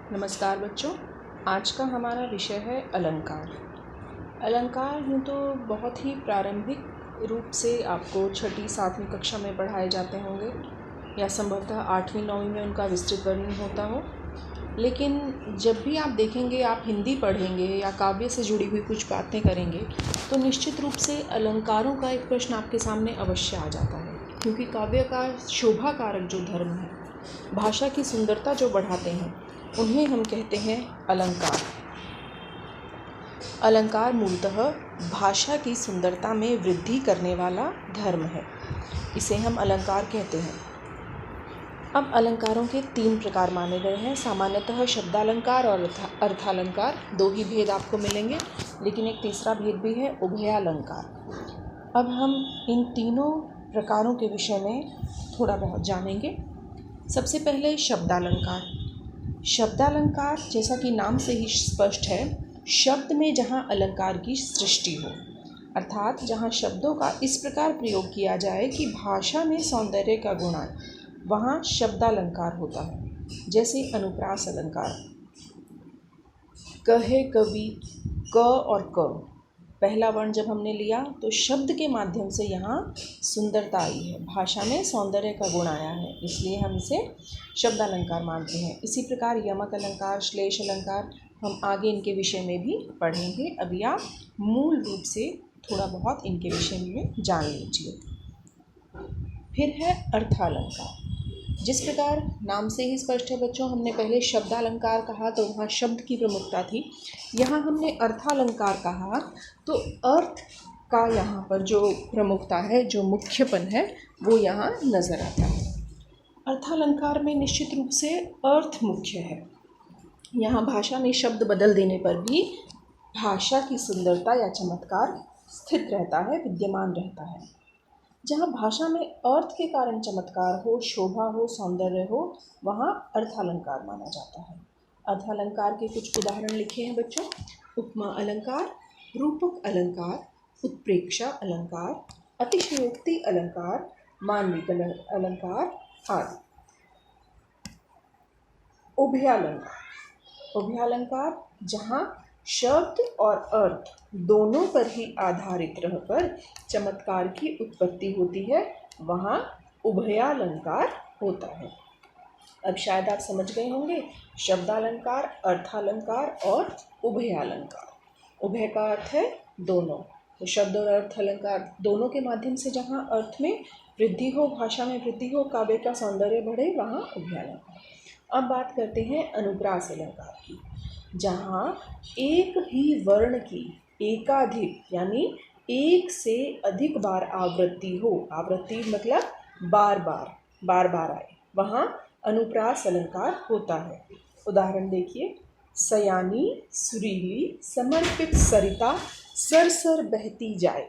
नमस्कार बच्चों। आज का हमारा विषय है अलंकार। अलंकार यूँ तो बहुत ही प्रारंभिक रूप से आपको छठी सातवीं कक्षा में पढ़ाए जाते होंगे या संभवतः 8वीं 9वीं में उनका विस्तृत वर्णन होता हो। लेकिन जब भी आप देखेंगे, आप हिंदी पढ़ेंगे या काव्य से जुड़ी हुई कुछ बातें करेंगे तो निश्चित रूप से अलंकारों का एक प्रश्न आपके सामने अवश्य आ जाता है, क्योंकि काव्य का शोभा कारक जो धर्म है, भाषा की सुंदरता जो बढ़ाते हैं, उन्हें हम कहते हैं अलंकार। अलंकार मूलतः भाषा की सुंदरता में वृद्धि करने वाला धर्म है, इसे हम अलंकार कहते हैं। अब अलंकारों के 3 प्रकार माने गए हैं। सामान्यतः शब्दालंकार और अर्थालंकार, 2 ही भेद आपको मिलेंगे, लेकिन एक तीसरा भेद भी है, उभयालंकार। अब हम इन तीनों प्रकारों के विषय में थोड़ा बहुत जानेंगे। सबसे पहले शब्दालंकार। शब्दालंकार जैसा कि नाम से ही स्पष्ट है, शब्द में जहाँ अलंकार की सृष्टि हो, अर्थात जहाँ शब्दों का इस प्रकार प्रयोग किया जाए कि भाषा में सौंदर्य का गुण आए, वहाँ शब्दालंकार होता है। जैसे अनुप्रास अलंकार। कहे कवि, क और क पहला वर्ण जब हमने लिया तो शब्द के माध्यम से यहाँ सुंदरता आई है, भाषा में सौंदर्य का गुण आया है, इसलिए हम इसे शब्दालंकार मानते हैं। इसी प्रकार यमक अलंकार, श्लेष अलंकार, हम आगे इनके विषय में भी पढ़ेंगे। अभी आप मूल रूप से थोड़ा बहुत इनके विषय में जान लीजिए। फिर है अर्थालंकार। जिस प्रकार नाम से ही स्पष्ट है बच्चों, हमने पहले शब्दालंकार कहा तो वहाँ शब्द की प्रमुखता थी। यहाँ हमने अर्थालंकार कहा तो अर्थ का यहाँ पर जो प्रमुखता है, जो मुख्यपन है, वो यहाँ नज़र आता है। अर्थालंकार में निश्चित रूप से अर्थ मुख्य है। यहाँ भाषा में शब्द बदल देने पर भी भाषा की सुंदरता या चमत्कार स्थित रहता है, विद्यमान रहता है। जहाँ भाषा में अर्थ के कारण चमत्कार हो, शोभा हो, सौंदर्य हो, वहाँ अर्थालंकार माना जाता है। अर्थालंकार के कुछ उदाहरण लिखे हैं बच्चों। उपमा अलंकार, रूपक अलंकार, उत्प्रेक्षा अलंकार, अतिशयोक्ति अलंकार, मानविक अलंकार आदि। उभयालंकार। उभयालंकार जहाँ शब्द और अर्थ दोनों पर ही आधारित रहकर चमत्कार की उत्पत्ति होती है, वहाँ उभयालंकार होता है। अब शायद आप समझ गए होंगे, शब्दालंकार, अर्थालंकार और उभयालंकार। उभय का अर्थ है दोनों, तो शब्द और अर्थ अलंकार दोनों के माध्यम से जहाँ अर्थ में वृद्धि हो, भाषा में वृद्धि हो, काव्य का सौंदर्य बढ़े, वहाँ उभयालंकार। अब बात करते हैं अनुप्रास अलंकार की, जहाँ एक ही वर्ण की एकाधिक यानी एक से अधिक बार आवृत्ति हो, आवृत्ति मतलब बार बार आए, वहाँ अनुप्रास अलंकार होता है। उदाहरण देखिए, सयानी सुरीली समर्पित सरिता सरसर बहती जाए।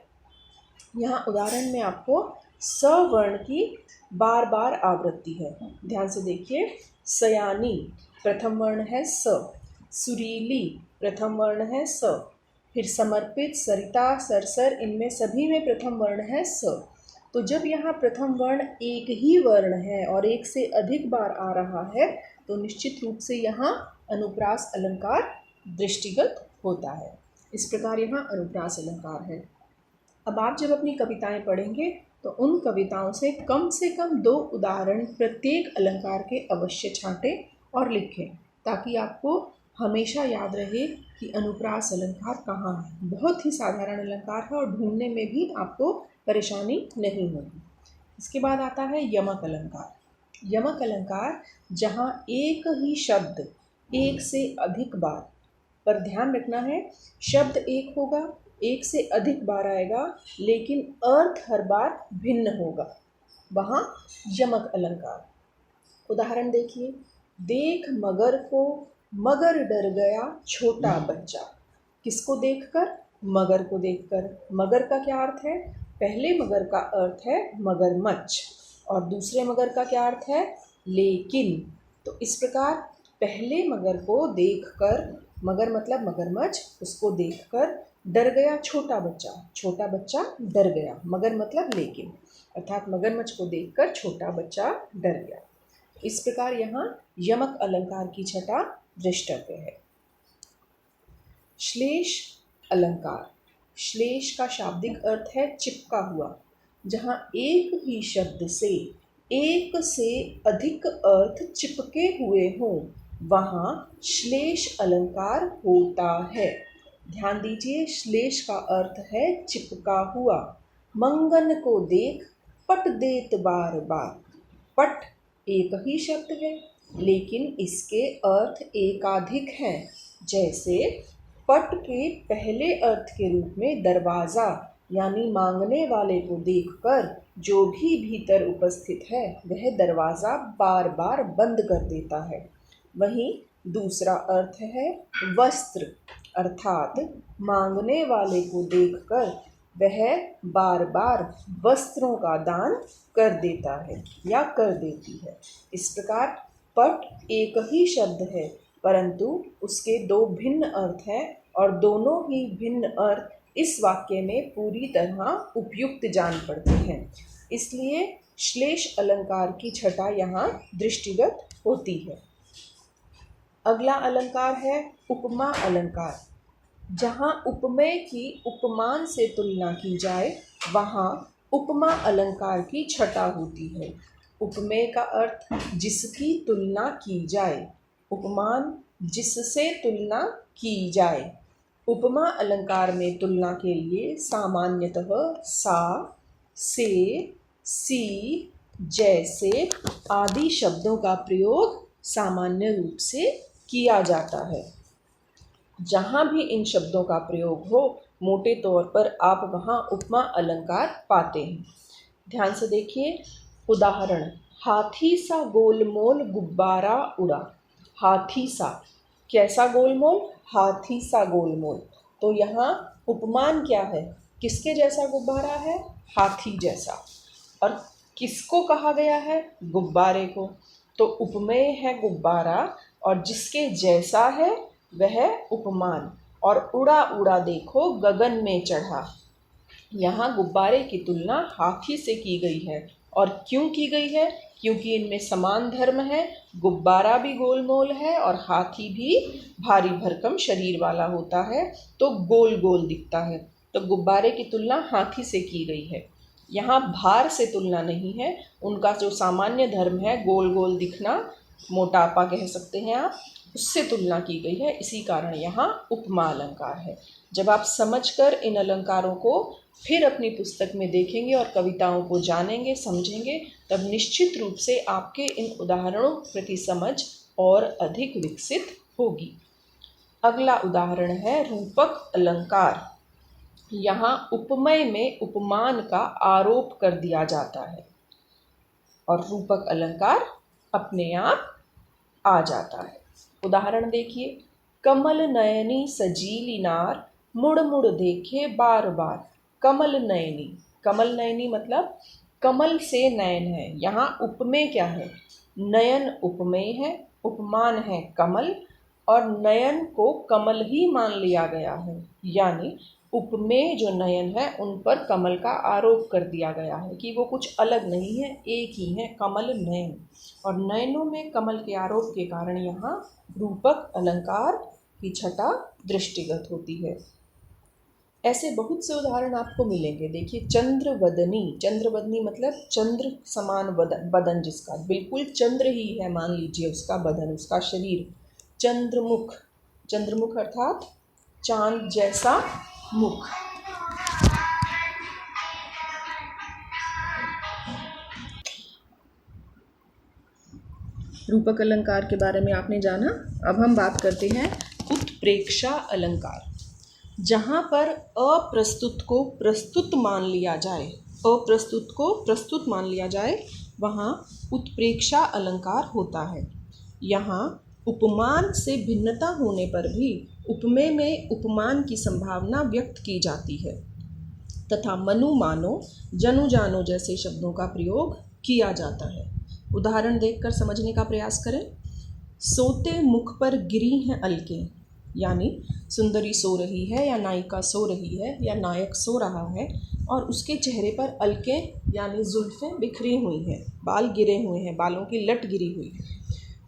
यहाँ उदाहरण में आपको स वर्ण की बार बार आवृत्ति है, ध्यान से देखिए। सयानी प्रथम वर्ण है स, सुरीली प्रथम वर्ण है स, फिर समर्पित, सरिता, सरसर, इनमें सभी में प्रथम वर्ण है स। तो जब यहाँ प्रथम वर्ण एक ही वर्ण है और एक से अधिक बार आ रहा है, तो निश्चित रूप से यहाँ अनुप्रास अलंकार दृष्टिगत होता है। इस प्रकार यहाँ अनुप्रास अलंकार है। अब आप जब अपनी कविताएं पढ़ेंगे तो उन कविताओं से कम 2 उदाहरण प्रत्येक अलंकार के अवश्य छांटें और लिखें, ताकि आपको हमेशा याद रहे कि अनुप्रास अलंकार कहाँ है। बहुत ही साधारण अलंकार है और ढूंढने में भी आपको परेशानी नहीं होगी। इसके बाद आता है यमक अलंकार। यमक अलंकार जहाँ एक ही शब्द एक से अधिक बार, पर ध्यान रखना है, शब्द एक होगा, एक से अधिक बार आएगा, लेकिन अर्थ हर बार भिन्न होगा, वहाँ यमक अलंकार। उदाहरण देखिए, देख मगर को मगर डर गया छोटा बच्चा। किसको देखकर? मगर को देखकर। मगर का क्या अर्थ है? पहले मगर का अर्थ है मगरमच्छ और दूसरे मगर का क्या अर्थ है? लेकिन। तो इस प्रकार पहले मगर को देखकर, मगर मतलब मगरमच्छ, उसको देखकर डर गया छोटा बच्चा, छोटा बच्चा डर गया, मगर मतलब लेकिन, अर्थात मगरमच्छ को देखकर छोटा बच्चा डर गया। इस प्रकार यहाँ यमक अलंकार की छटा दृष्टव्य है। श्लेष अलंकार। श्लेष का शाब्दिक अर्थ है चिपका हुआ। जहाँ एक ही शब्द से एक से अधिक अर्थ चिपके हुए हों वहाँ श्लेष अलंकार होता है। ध्यान दीजिए, श्लेष का अर्थ है चिपका हुआ। मंगन को देख पट देत बार बार। पट एक ही शब्द है लेकिन इसके अर्थ एकाधिक हैं। जैसे पट के पहले अर्थ के रूप में दरवाज़ा यानी मांगने वाले को देखकर जो भी भीतर उपस्थित है वह दरवाज़ा बार बार बंद कर देता है। वहीं दूसरा अर्थ है वस्त्र, अर्थात मांगने वाले को देखकर वह बार बार वस्त्रों का दान कर देता है या कर देती है। इस प्रकार पट एक ही शब्द है परंतु उसके दो भिन्न अर्थ हैं और दोनों ही भिन्न अर्थ इस वाक्य में पूरी तरह उपयुक्त जान पड़ते हैं। इसलिए श्लेष अलंकार की छटा यहाँ दृष्टिगत होती है। अगला अलंकार है उपमा अलंकार। जहाँ उपमेय की उपमान से तुलना की जाए वहाँ उपमा अलंकार की छटा होती है। उपमेय का अर्थ जिसकी तुलना की जाए, उपमान जिससे तुलना की जाए। उपमा अलंकार में तुलना के लिए सामान्यतः सा, से, सी, जैसे आदि शब्दों का प्रयोग सामान्य रूप से किया जाता है। जहाँ भी इन शब्दों का प्रयोग हो मोटे तौर पर आप वहाँ उपमा अलंकार पाते हैं। ध्यान से देखिए, उदाहरण, हाथी सा गोलमोल गुब्बारा उड़ा। हाथी सा, कैसा गोलमोल? हाथी सा गोलमोल। तो यहाँ उपमान क्या है? किसके जैसा गुब्बारा है? हाथी जैसा। और किसको कहा गया है? गुब्बारे को। तो उपमेय है गुब्बारा और जिसके जैसा है वह उपमान। और उड़ा उड़ा देखो गगन में चढ़ा। यहाँ गुब्बारे की तुलना हाथी से की गई है। और क्यों की गई है? क्योंकि इनमें समान धर्म है। गुब्बारा भी गोलमोल है और हाथी भी भारी भरकम शरीर वाला होता है तो गोल गोल दिखता है। तो गुब्बारे की तुलना हाथी से की गई है। यहाँ भार से तुलना नहीं है। उनका जो सामान्य धर्म है गोल गोल दिखना, मोटापा कह सकते हैं आप, उससे तुलना की गई है। इसी कारण यहाँ उपमा अलंकार है। जब आप समझकर इन अलंकारों को फिर अपनी पुस्तक में देखेंगे और कविताओं को जानेंगे, समझेंगे, तब निश्चित रूप से आपके इन उदाहरणों प्रति समझ और अधिक विकसित होगी। अगला उदाहरण है रूपक अलंकार। यहाँ उपमेय में उपमान का आरोप कर दिया जाता है और रूपक अलंकार अपने आप आ जाता है। उदाहरण देखिए, कमल नयनी सजीली नार, मुड़ मुड़ देखे बार बार। कमल नयनी, कमल नयनी मतलब कमल से नयन है। यहाँ उपमेय क्या है? नयन उपमेय है, उपमान है कमल और नयन को कमल ही मान लिया गया है। यानी उपमेय जो नयन है उन पर कमल का आरोप कर दिया गया है कि वो कुछ अलग नहीं है, एक ही है, कमल नयन। और नयनों में कमल के आरोप के कारण यहाँ रूपक अलंकार की छटा दृष्टिगत होती है। ऐसे बहुत से उदाहरण आपको मिलेंगे। देखिए, चंद्रवदनी। चंद्रवदनी मतलब चंद्र समान बदन जिसका, बिल्कुल चंद्र ही है मान लीजिए उसका बदन, उसका शरीर। चंद्रमुख, चंद्रमुख अर्थात चांद जैसा मुख। रूपक अलंकार के बारे में आपने जाना। अब हम बात करते हैं उत्प्रेक्षा अलंकार। जहाँ पर अप्रस्तुत को प्रस्तुत मान लिया जाए, अप्रस्तुत को प्रस्तुत मान लिया जाए, वहाँ उत्प्रेक्षा अलंकार होता है। यहाँ उपमान से भिन्नता होने पर भी उपमेय में उपमान की संभावना व्यक्त की जाती है तथा मनु मानो, जनु जानो जैसे शब्दों का प्रयोग किया जाता है। उदाहरण देखकर समझने का प्रयास करें। सोते मुख पर गिरी हैं अलकें, यानी सुंदरी सो रही है या नायिका सो रही है या नायक सो रहा है और उसके चेहरे पर अलकें यानी जुल्फ़ें बिखरी हुई हैं, बाल गिरे हुए हैं, बालों की लट गिरी हुई है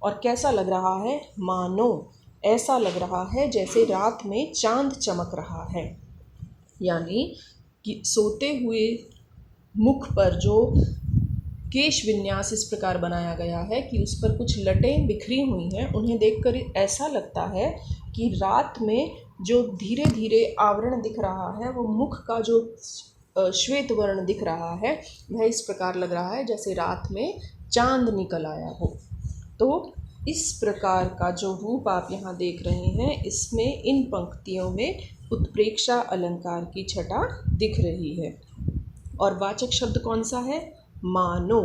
और कैसा लग रहा है? मानो, ऐसा लग रहा है जैसे रात में चांद चमक रहा है। यानी कि सोते हुए मुख पर जो केश विन्यास इस प्रकार बनाया गया है कि उस पर कुछ लटें बिखरी हुई हैं, उन्हें देखकर ऐसा लगता है कि रात में जो धीरे धीरे आवरण दिख रहा है, वो मुख का जो श्वेत वर्ण दिख रहा है, वह इस प्रकार लग रहा है जैसे रात में चांद निकल आया हो। तो इस प्रकार का जो रूप आप यहाँ देख रहे हैं, इसमें इन पंक्तियों में उत्प्रेक्षा अलंकार की छटा दिख रही है। और वाचक शब्द कौन सा है? मानो।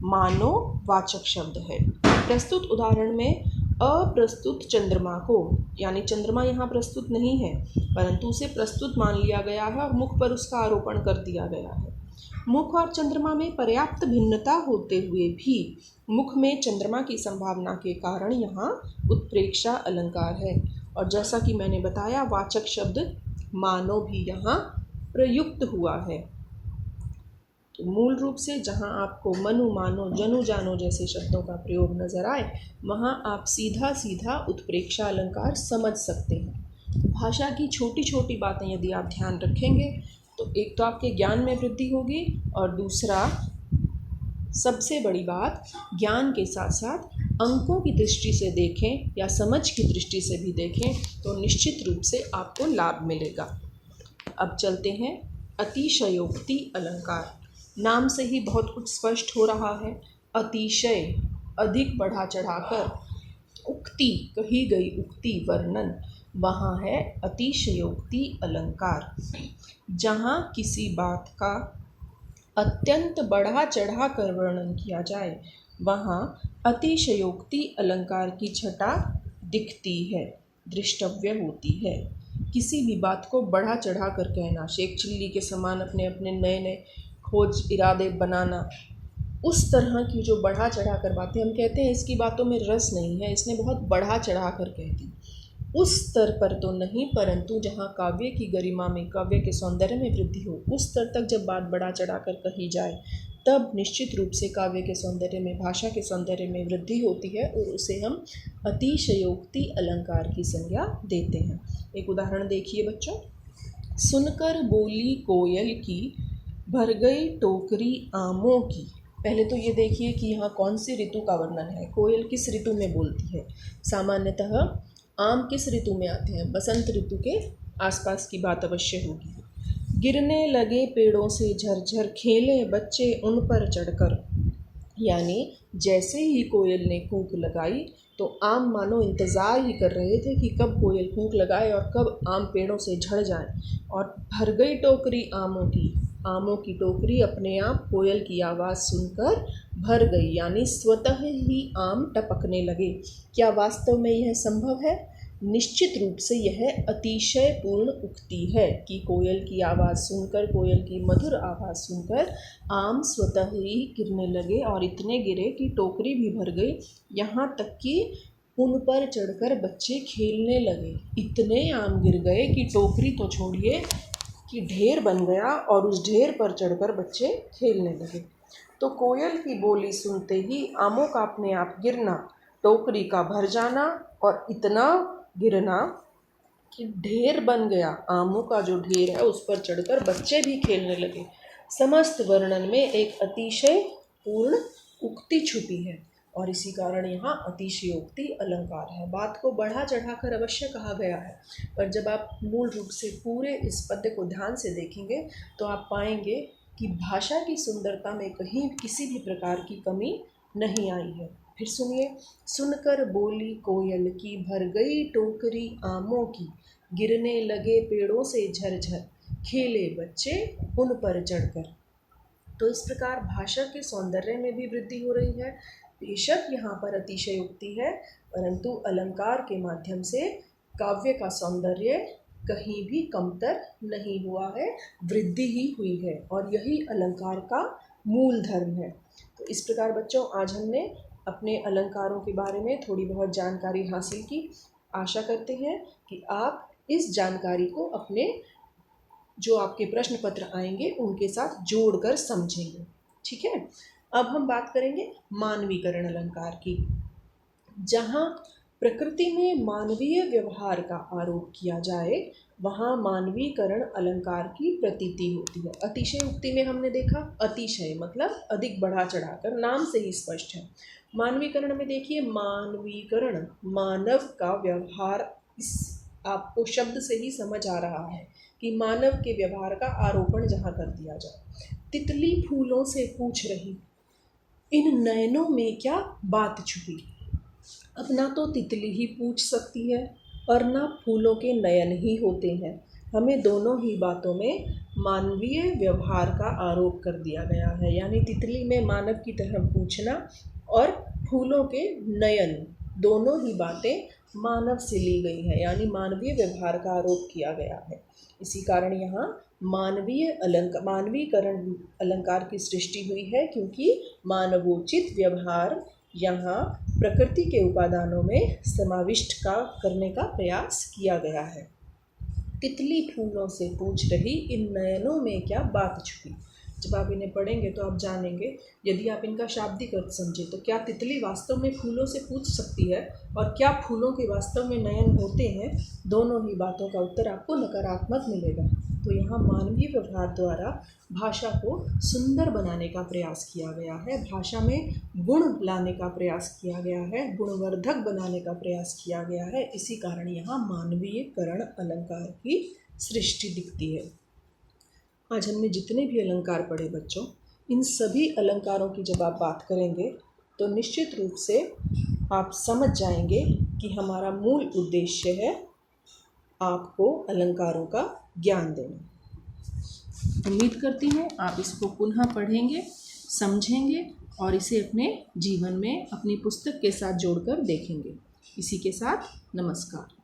मानो वाचक शब्द है। प्रस्तुत उदाहरण में अप्रस्तुत चंद्रमा को, यानी चंद्रमा यहाँ प्रस्तुत नहीं है परंतु उसे प्रस्तुत मान लिया गया है और मुख पर उसका आरोपण कर दिया गया है। मुख और चंद्रमा में पर्याप्त भिन्नता होते हुए भी मुख में चंद्रमा की संभावना के कारण यहाँ उत्प्रेक्षा अलंकार है। और जैसा कि मैंने बताया, वाचक शब्द मानो भी यहाँ प्रयुक्त हुआ है। तो मूल रूप से जहाँ आपको मनु, मानो, जनु, जानो जैसे शब्दों का प्रयोग नजर आए, वहाँ आप सीधा सीधा उत्प्रेक्षा अलंकार समझ सकते हैं। भाषा की छोटी छोटी बातें यदि आप ध्यान रखेंगे तो एक तो आपके ज्ञान में वृद्धि होगी, और दूसरा सबसे बड़ी बात, ज्ञान के साथ साथ अंकों की दृष्टि से देखें या समझ की दृष्टि से भी देखें तो निश्चित रूप से आपको लाभ मिलेगा। अब चलते हैं अतिशयोक्ति अलंकार। नाम से ही बहुत कुछ स्पष्ट हो रहा है। अतिशय, अधिक, बढ़ा चढ़ाकर। उक्ति, कही गई उक्ति, वर्णन, वहाँ है अतिशयोक्ति अलंकार। जहाँ किसी बात का अत्यंत बढ़ा चढ़ा कर वर्णन किया जाए, वहाँ अतिशयोक्ति अलंकार की छटा दिखती है, दृष्टव्य होती है। किसी भी बात को बढ़ा चढ़ा कर कहना, शेख चिल्ली के समान अपने अपने नए नए खोज इरादे बनाना, उस तरह की जो बढ़ा चढ़ा कर बातें, हम कहते हैं इसकी बातों में रस नहीं है, इसने बहुत बढ़ा चढ़ा कर कह दी, उस स्तर पर तो नहीं, परंतु जहाँ काव्य की गरिमा में, काव्य के सौंदर्य में वृद्धि हो, उस स्तर तक जब बात बढ़ा चढ़ा कर कही जाए, तब निश्चित रूप से काव्य के सौंदर्य में, भाषा के सौंदर्य में वृद्धि होती है और उसे हम अतिशयोक्ति अलंकार की संज्ञा देते हैं। एक उदाहरण देखिए बच्चों। सुनकर बोली कोयल की, भर गई टोकरी आमों की। पहले तो ये देखिए कि यहाँ कौन सी ऋतु का वर्णन है। कोयल किस ऋतु में बोलती है? सामान्यतः आम किस ऋतु में आते हैं? बसंत ऋतु के आसपास की बात अवश्य होगी। गिरने लगे पेड़ों से झरझर, खेले बच्चे उन पर चढ़कर। यानी जैसे ही कोयल ने कूक लगाई तो आम मानो इंतज़ार ही कर रहे थे कि कब कोयल कूक लगाए और कब आम पेड़ों से झड़ जाए। और भर गई टोकरी आमों की, आमों की टोकरी अपने आप कोयल की आवाज़ सुनकर भर गई, यानी स्वतः ही आम टपकने लगे। क्या वास्तव में यह संभव है? निश्चित रूप से यह अतिशय पूर्ण उक्ति है कि कोयल की आवाज़ सुनकर, कोयल की मधुर आवाज़ सुनकर आम स्वतः ही गिरने लगे, और इतने गिरे कि टोकरी भी भर गई, यहाँ तक कि उन पर चढ़कर बच्चे खेलने लगे। इतने आम गिर गए कि टोकरी तो छोड़िए कि ढेर बन गया, और उस ढेर पर चढ़कर बच्चे खेलने लगे। तो कोयल की बोली सुनते ही आमों का अपने आप गिरना, टोकरी का भर जाना और इतना गिरना कि ढेर बन गया, आमों का जो ढेर है उस पर चढ़कर बच्चे भी खेलने लगे। समस्त वर्णन में एक अतिशय पूर्ण उक्ति छुपी है, और इसी कारण यहाँ अतिशयोक्ति अलंकार है। बात को बढ़ा चढ़ाकर अवश्य कहा गया है, पर जब आप मूल रूप से पूरे इस पद्य को ध्यान से देखेंगे तो आप पाएंगे कि भाषा की सुंदरता में कहीं किसी भी प्रकार की कमी नहीं आई है। फिर सुनिए। सुनकर बोली कोयल की, भर गई टोकरी आमों की, गिरने लगे पेड़ों से झरझर, खेले बच्चे उन पर चढ़कर। तो इस प्रकार भाषा के सौंदर्य में भी वृद्धि हो रही है। बेशक यहाँ पर अतिशयोक्ति है, परंतु अलंकार के माध्यम से काव्य का सौंदर्य कहीं भी कमतर नहीं हुआ है, वृद्धि ही हुई है, और यही अलंकार का मूल धर्म है। तो इस प्रकार बच्चों, आज हमने अपने अलंकारों के बारे में थोड़ी बहुत जानकारी हासिल की। आशा करते हैं कि आप इस जानकारी को अपने जो आपके प्रश्न पत्र आएंगे उनके साथ जोड़कर समझेंगे। ठीक है। अब हम बात करेंगे मानवीकरण अलंकार की। जहाँ प्रकृति में मानवीय व्यवहार का आरोप किया जाए वहाँ मानवीकरण अलंकार की प्रतीति होती है। अतिशय उक्ति में हमने देखा, अतिशय मतलब अधिक बढ़ा चढ़ाकर, नाम से ही स्पष्ट है। मानवीकरण में देखिए, मानवीकरण मानव का व्यवहार, इस आपको शब्द से ही समझ आ रहा है कि मानव के व्यवहार का आरोपण जहाँ कर दिया जाए। तितली फूलों से पूछ रही, इन नयनों में क्या बात छुपी। अब ना तो तितली ही पूछ सकती है और ना फूलों के नयन ही होते हैं। हमें दोनों ही बातों में मानवीय व्यवहार का आरोप कर दिया गया है, यानी तितली में मानव की तरह पूछना और फूलों के नयन, दोनों ही बातें मानव से ली गई हैं, यानी मानवीय व्यवहार का आरोप किया गया है। इसी कारण यहाँ मानवीकरण अलंकार की सृष्टि हुई है, क्योंकि मानवोचित व्यवहार यहाँ प्रकृति के उपादानों में समाविष्ट करने का प्रयास किया गया है। तितली फूलों से पूछ रही, इन नयनों में क्या बात छुपी। जब आप इन्हें पढ़ेंगे तो आप जानेंगे, यदि आप इनका शाब्दिक अर्थ समझें तो क्या तितली वास्तव में फूलों से पूछ सकती है और क्या फूलों के वास्तव में नयन होते हैं, दोनों ही बातों का उत्तर आपको नकारात्मक मिलेगा। तो यहाँ मानवीय व्यवहार द्वारा भाषा को सुंदर बनाने का प्रयास किया गया है, भाषा में गुण लाने का प्रयास किया गया है, गुणवर्धक बनाने का प्रयास किया गया है। इसी कारण यहाँ मानवीयकरण अलंकार की सृष्टि दिखती है। आज हमने जितने भी अलंकार पढ़े बच्चों, इन सभी अलंकारों की जब आप बात करेंगे तो निश्चित रूप से आप समझ जाएंगे कि हमारा मूल उद्देश्य है आपको अलंकारों का ज्ञान देना। उम्मीद करती हूँ आप इसको पुनः पढ़ेंगे, समझेंगे और इसे अपने जीवन में अपनी पुस्तक के साथ जोड़कर देखेंगे। इसी के साथ नमस्कार।